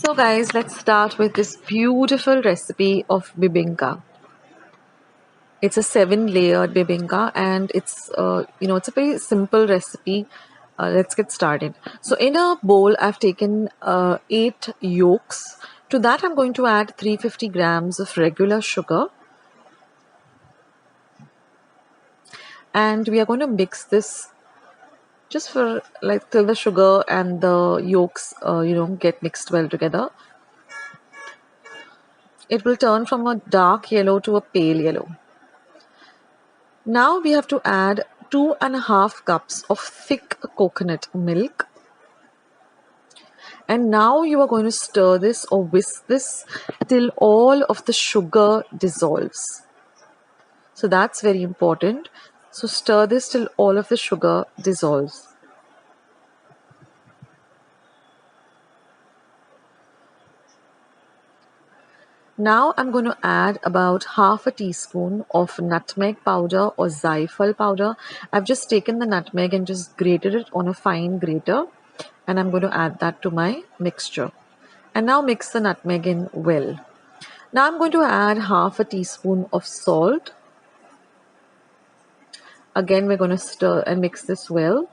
So guys, let's start with this beautiful recipe of bibinka. It's a 7-layered bibinka and it's a very simple recipe. Let's get started. So in a bowl, I've taken 8 yolks. To that, I'm going to add 350 grams of regular sugar. And we are going to mix this just for like till the sugar and the yolks, get mixed well together. It will turn from a dark yellow to a pale yellow. Now we have to add 2.5 cups of thick coconut milk. And now you are going to stir this or whisk this till all of the sugar dissolves. So that's very important. So stir this till all of the sugar dissolves. Now I'm going to add about half a teaspoon of nutmeg powder or xyphal powder. I've just taken the nutmeg and just grated it on a fine grater, and I'm going to add that to my mixture. And now mix the nutmeg in well. Now I'm going to add half a teaspoon of salt. Again, we're going to stir and mix this well.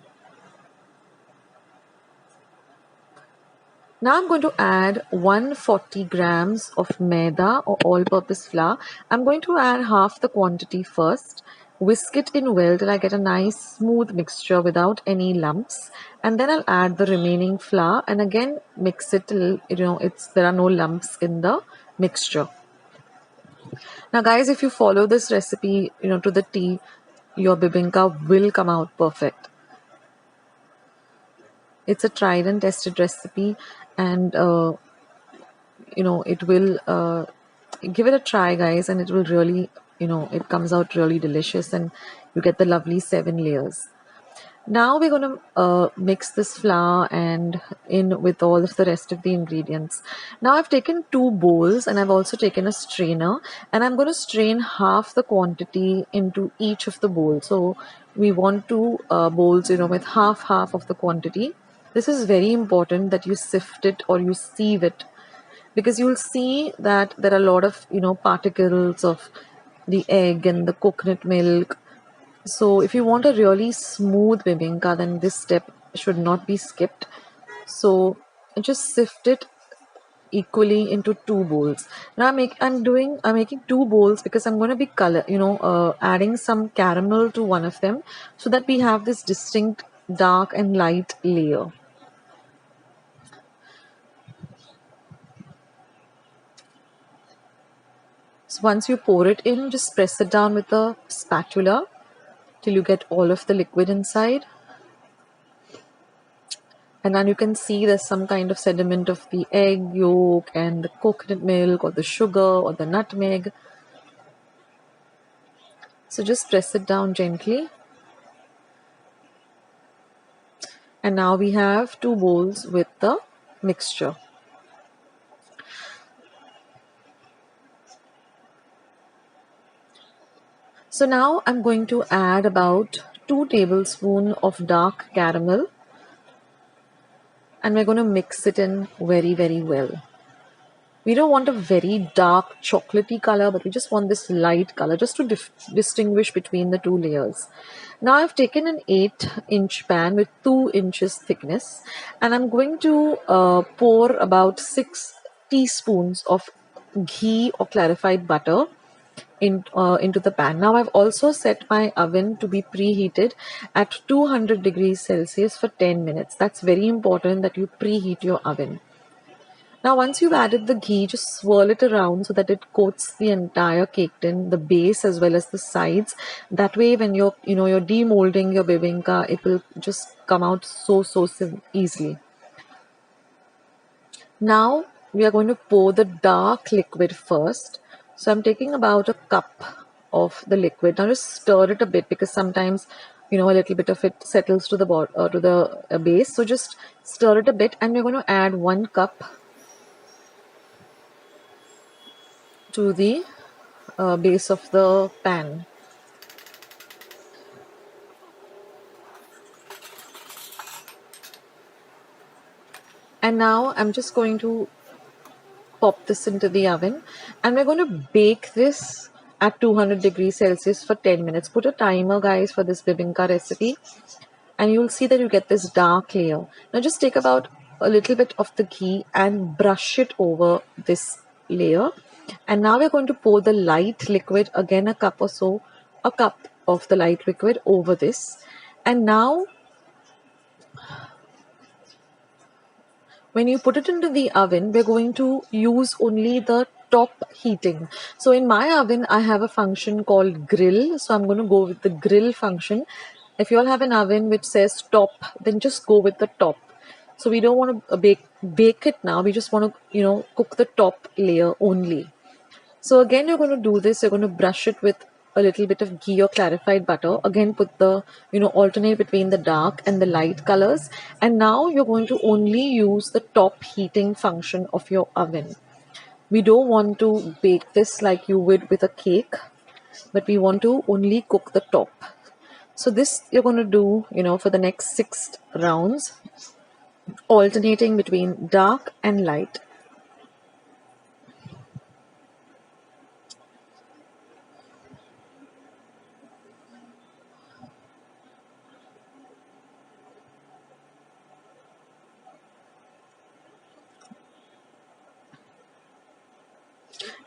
Now I'm going to add 140 grams of maida or all-purpose flour. I'm going to add half the quantity first. Whisk it in well till I get a nice smooth mixture without any lumps. And then I'll add the remaining flour and again mix it till there are no lumps in the mixture. Now guys, if you follow this recipe to the T, your bibinka will come out perfect. It's a tried and tested recipe, and it will give it a try, guys, and it will really, it comes out really delicious, and you get the lovely 7 layers. Now we're going to mix this flour and in with all of the rest of the ingredients. Now I've taken 2 bowls and I've also taken a strainer, and I'm going to strain half the quantity into each of the bowls. So we want 2 bowls, with half of the quantity. This is very important that you sift it or you sieve it, because you'll see that there are a lot of particles of the egg and the coconut milk. So if you want a really smooth bibinka, then this step should not be skipped. So just sift it equally into 2 bowls. Now I'm making 2 bowls because I'm going to be adding some caramel to one of them, so that we have this distinct dark and light layer. So once you pour it in, just press it down with a spatula till you get all of the liquid inside. And then you can see there's some kind of sediment of the egg yolk and the coconut milk or the sugar or the nutmeg. So just press it down gently. And now we have 2 bowls with the mixture. So now I'm going to add about 2 tablespoons of dark caramel, and we're going to mix it in very, very well. We don't want a very dark chocolatey color, but we just want this light color just to distinguish between the 2 layers. Now I've taken an 8-inch pan with 2 inches thickness, and I'm going to pour about 6 teaspoons of ghee or clarified butter into the pan. Now I've also set my oven to be preheated at 200 degrees Celsius for 10 minutes. That's very important that you preheat your oven. Now once you've added the ghee, just swirl it around so that it coats the entire cake tin, the base as well as the sides. That way when you're demolding your bibinka, it will just come out so easily. Now we are going to pour the dark liquid first. So I'm taking about a cup of the liquid. Now just stir it a bit, because sometimes a little bit of it settles to the base. So just stir it a bit, and we're going to add 1 cup to the base of the pan. And now I'm just going to pop this into the oven, and we're going to bake this at 200 degrees Celsius for 10 minutes. Put a timer, guys, for this bibinka recipe, and you'll see that you get this dark layer. Now just take about a little bit of the ghee and brush it over this layer. And now we're going to pour the light liquid, again a cup or so, a cup of the light liquid over this. And now when you put it into the oven, we're going to use only the top heating. So in my oven, I have a function called grill. So I'm going to go with the grill function. If you all have an oven which says top, then just go with the top. So we don't want to bake it now. We just want to, cook the top layer only. So again, you're going to do this. You're going to brush it with a little bit of ghee or clarified butter. Again, put the, alternate between the dark and the light colors. And now you're going to only use the top heating function of your oven. We don't want to bake this like you would with a cake, but we want to only cook the top. So this you're going to do, for the next 6 rounds, alternating between dark and light.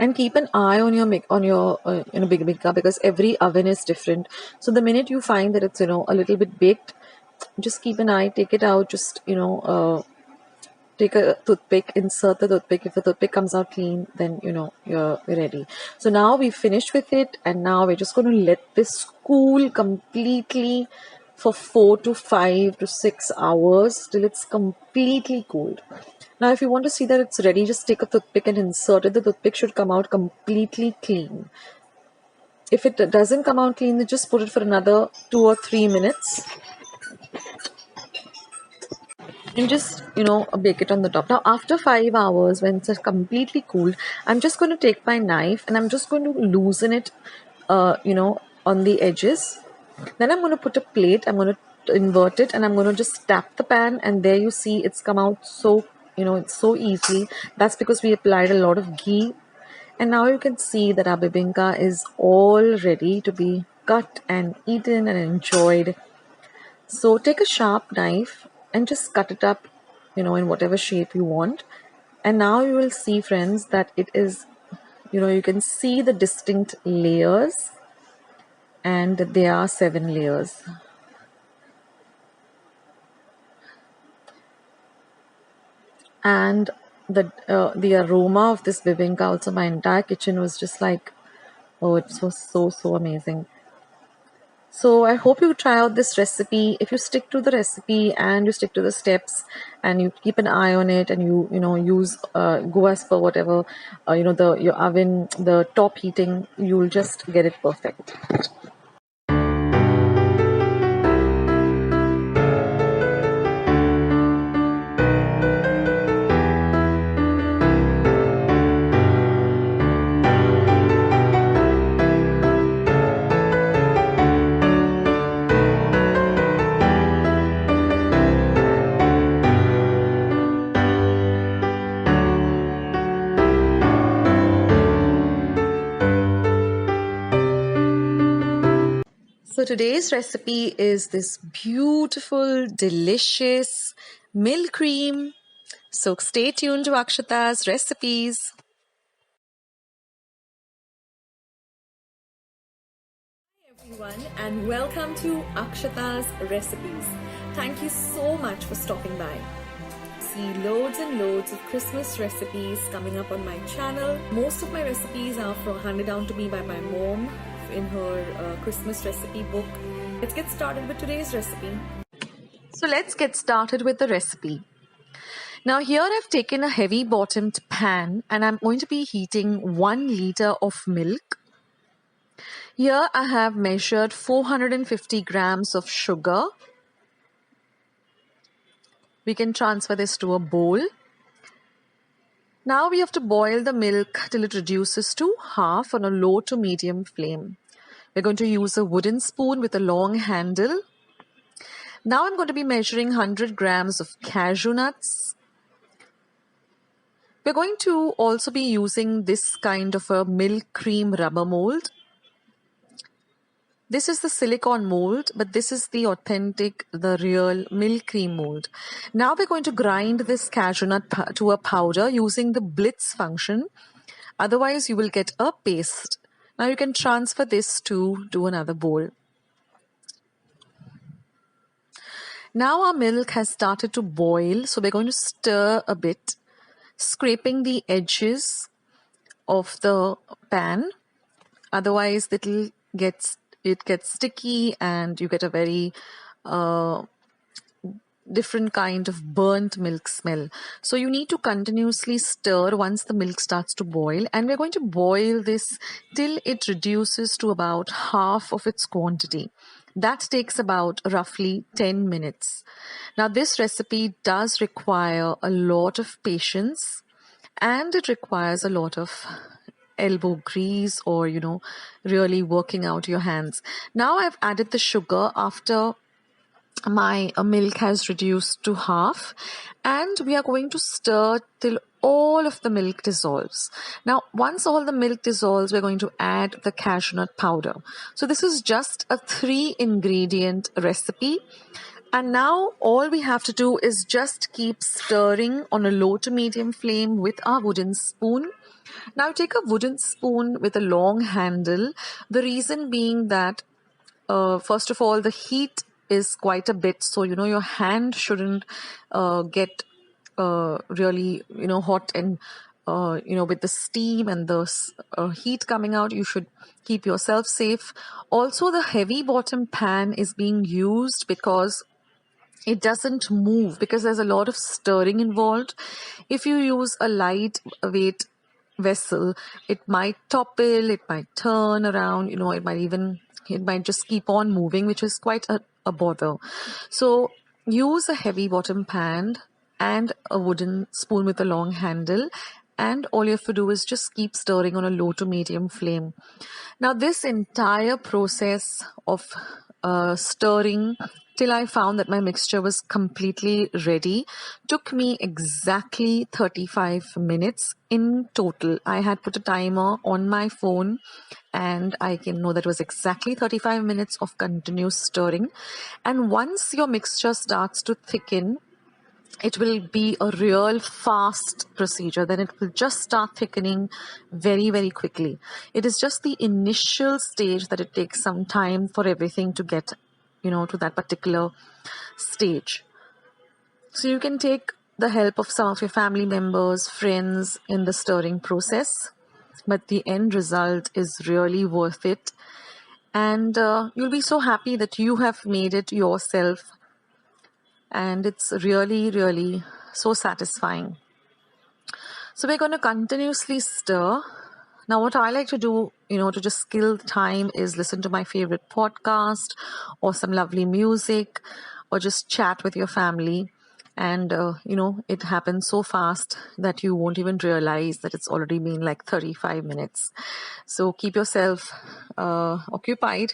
And keep an eye on your bibinka, because every oven is different. So the minute you find that it's a little bit baked, just keep an eye, take it out, just take a toothpick, insert the toothpick. If the toothpick comes out clean, then you're ready. So now we've finished with it, and now we're just going to let this cool completely for 4 to 5 to 6 hours till it's completely cooled. Now if you want to see that it's ready, just take a toothpick and insert it. The toothpick should come out completely clean. If it doesn't come out clean, then just put it for another 2 or 3 minutes and just bake it on the top. Now after 5 hours, when it's completely cooled, I'm just going to take my knife and I'm just going to loosen it on the edges. Then I'm going to put a plate, I'm going to invert it, and I'm going to just tap the pan, and there you see it's come out so it's so easily. That's because we applied a lot of ghee. And now you can see that our bibinka is all ready to be cut and eaten and enjoyed. So take a sharp knife and just cut it up, in whatever shape you want. And now you will see, friends, that it is, you can see the distinct layers, and there are 7 layers. And the aroma of this bibinka, also my entire kitchen was just like, oh, it was so amazing. So I hope you try out this recipe. If you stick to the recipe and you stick to the steps and you keep an eye on it, and you use go as per whatever your oven, the top heating, you'll just get it perfect. So today's recipe is this beautiful, delicious milk cream. So stay tuned to Akshata's recipes. Hi everyone, and welcome to Akshata's recipes. Thank you so much for stopping by. See loads and loads of Christmas recipes coming up on my channel. Most of my recipes are handed down to me by my mom in her Christmas recipe book. Let's get started with today's recipe. So let's get started with the recipe. Now here I've taken a heavy bottomed pan and I'm going to be heating 1 liter of milk. Here I have measured 450 grams of sugar. We can transfer this to a bowl. Now we have to boil the milk till it reduces to half on a low to medium flame. We're going to use a wooden spoon with a long handle. Now I'm going to be measuring 100 grams of cashew nuts. We're going to also be using this kind of a milk cream rubber mold. This is the silicone mold, but this is the authentic, the real milk cream mold. Now we're going to grind this cashew nut to a powder using the blitz function. Otherwise, you will get a paste. Now you can transfer this to another bowl. Now our milk has started to boil, so we're going to stir a bit, scraping the edges of the pan. Otherwise, it gets sticky and you get a very different kind of burnt milk smell. So you need to continuously stir once the milk starts to boil, and we're going to boil this till it reduces to about half of its quantity. That takes about roughly 10 minutes. Now this recipe does require a lot of patience, and it requires a lot of elbow grease or, really working out your hands. Now I've added the sugar after my milk has reduced to half, and we are going to stir till all of the milk dissolves. Now, once all the milk dissolves, we're going to add the cashew nut powder. So this is just a 3-ingredient recipe. And now all we have to do is just keep stirring on a low to medium flame with our wooden spoon. Now take a wooden spoon with a long handle. The reason being that, first of all, the heat is quite a bit. So, your hand shouldn't get really, hot and, with the steam and the heat coming out, you should keep yourself safe. Also, the heavy bottom pan is being used because it doesn't move, because there's a lot of stirring involved. If you use a lightweight vessel, it might topple, it might turn around, it might just keep on moving, which is quite a bother. So use a heavy bottom pan and a wooden spoon with a long handle, and all you have to do is just keep stirring on a low to medium flame. Now this entire process of stirring till I found that my mixture was completely ready took me exactly 35 minutes in total. I had put a timer on my phone, and I can know that it was exactly 35 minutes of continuous stirring. And once your mixture starts to thicken, it will be a real fast procedure. Then it will just start thickening very, very quickly. It is just the initial stage that it takes some time for everything to get, to that particular stage. So you can take the help of some of your family members, friends in the stirring process, but the end result is really worth it. And you'll be so happy that you have made it yourself. And it's really, really so satisfying. So we're going to continuously stir. Now, what I like to do, to just kill time is listen to my favorite podcast or some lovely music or just chat with your family. And, it happens so fast that you won't even realize that it's already been like 35 minutes. So keep yourself occupied.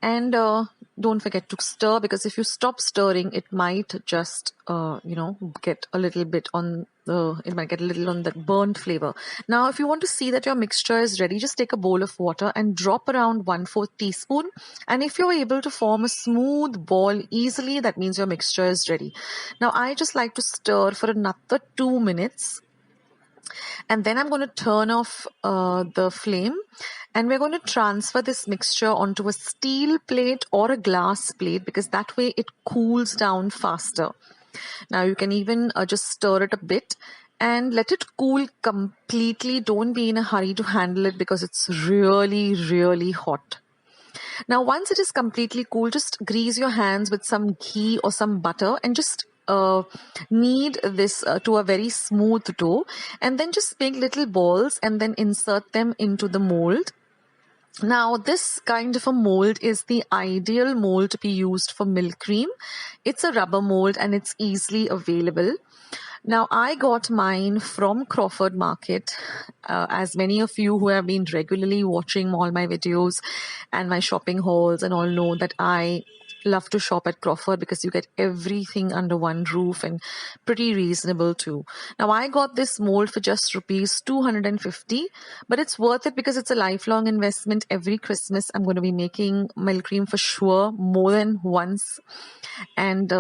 And don't forget to stir, because if you stop stirring, it might just, get a little bit on that burnt flavor. Now, if you want to see that your mixture is ready, just take a bowl of water and drop around 1/4 teaspoon. And if you're able to form a smooth ball easily, that means your mixture is ready. Now, I just like to stir for another 2 minutes. And then I'm going to turn off the flame, and we're going to transfer this mixture onto a steel plate or a glass plate, because that way it cools down faster. Now you can even just stir it a bit and let it cool completely. Don't be in a hurry to handle it because it's really, really hot. Now once it is completely cool, just grease your hands with some ghee or some butter and just knead this to a very smooth dough, and then just make little balls and then insert them into the mold. Now this kind of a mold is the ideal mold to be used for milk cream. It's a rubber mold and it's easily available. Now I got mine from Crawford Market. As many of you who have been regularly watching all my videos and my shopping hauls and all know that I love to shop at Crawford because you get everything under one roof and pretty reasonable too. Now I got this mold for just rupees 250, but it's worth it because it's a lifelong investment. Every Christmas I'm going to be making milk cream for sure, more than once. And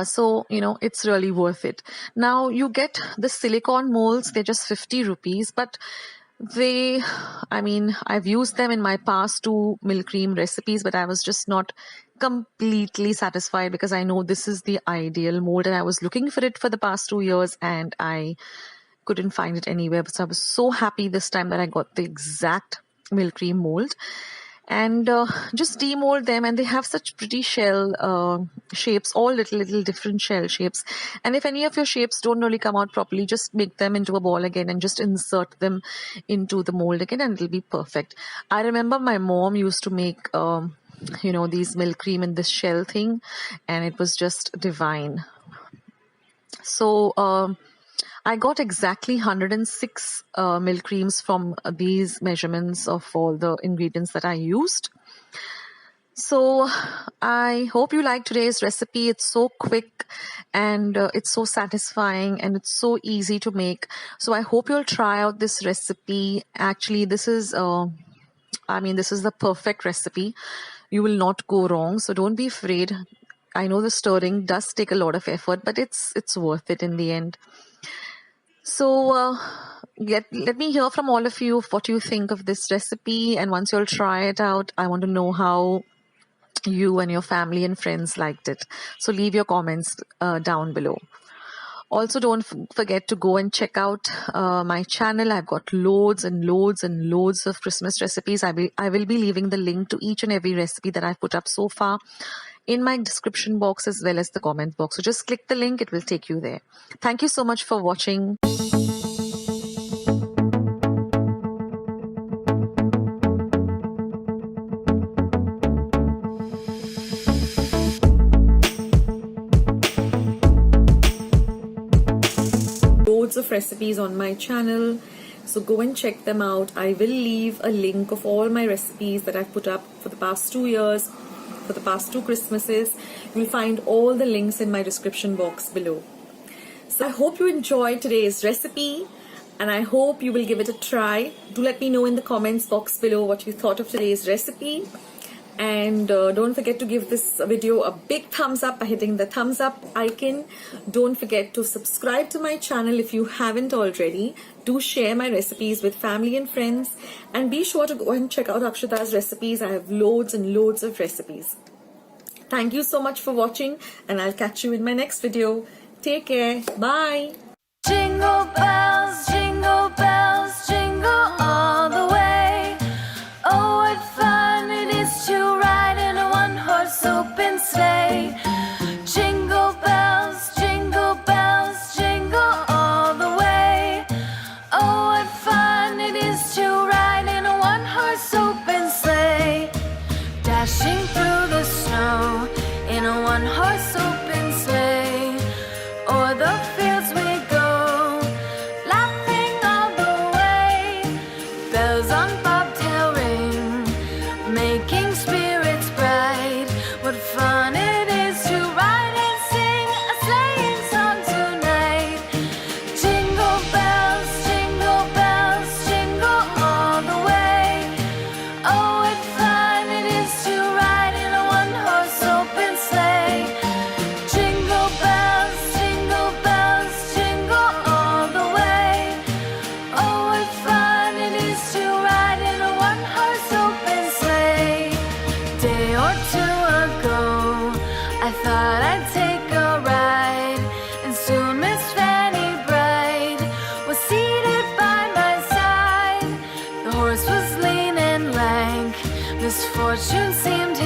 so, it's really worth it. Now you get the silicone molds, they're just 50 rupees, but I've used them in my past 2 milk cream recipes, but I was just not completely satisfied because I know this is the ideal mold and I was looking for it for the past 2 years and I couldn't find it anywhere. So I was so happy this time that I got the exact milk cream mold. And just demold them, and they have such pretty shell shapes, all little different shell shapes. And if any of your shapes don't really come out properly, just make them into a ball again and just insert them into the mold again and it'll be perfect. I remember my mom used to make these milk cream in this shell thing, and it was just divine. So I got exactly 106 milk creams from these measurements of all the ingredients that I used. So I hope you like today's recipe. It's so quick and it's so satisfying and it's so easy to make. So I hope you'll try out this recipe. Actually, this is the perfect recipe. You will not go wrong. So don't be afraid. I know the stirring does take a lot of effort, but it's worth it in the end. So let me hear from all of you what you think of this recipe, and once you'll try it out, I want to know how you and your family and friends liked it. So leave your comments down below. Also, don't forget to go and check out my channel. I've got loads and loads and loads of Christmas recipes. I will be leaving the link to each and every recipe that I've put up so far in my description box as well as the comment box. So just click the link, it will take you there. Thank you so much for watching. Loads of recipes on my channel, so go and check them out. I will leave a link of all my recipes that I've put up for the past 2 years, for the past 2 Christmases. You'll find all the links in my description box below. So I hope you enjoyed today's recipe and I hope you will give it a try. Do let me know in the comments box below what you thought of today's recipe. And don't forget to give this video a big thumbs up by hitting the thumbs up icon. Don't forget to subscribe to my channel if you haven't already. Do share my recipes with family and friends. And be sure to go and check out Akshata's recipes. I have loads and loads of recipes. Thank you so much for watching and I'll catch you in my next video. Take care. Bye. Jingle bells, jingle all the way. Oh, what fun it is to ride in a one-horse open sleigh. Jingle bells, jingle all the way. Oh, what fun it is to ride in a one-horse open sleigh. Dashing through the snow in a one-horse open sleigh. O'er the fields we go, laughing all the way. Bells on bobtail ring, making spirits bright. What fun it is to ride and sing a sleighing song tonight. Jingle bells, jingle all the way. Oh, what fun it is to ride in a one-horse open sleigh. Jingle bells, jingle all the way. Oh, what fun it is to ride in a one-horse open sleigh. Day or 2 ago, I thought I'd take a ride, and soon Miss Fanny Bright was seated by my side. The horse was lean and lank, misfortune seemed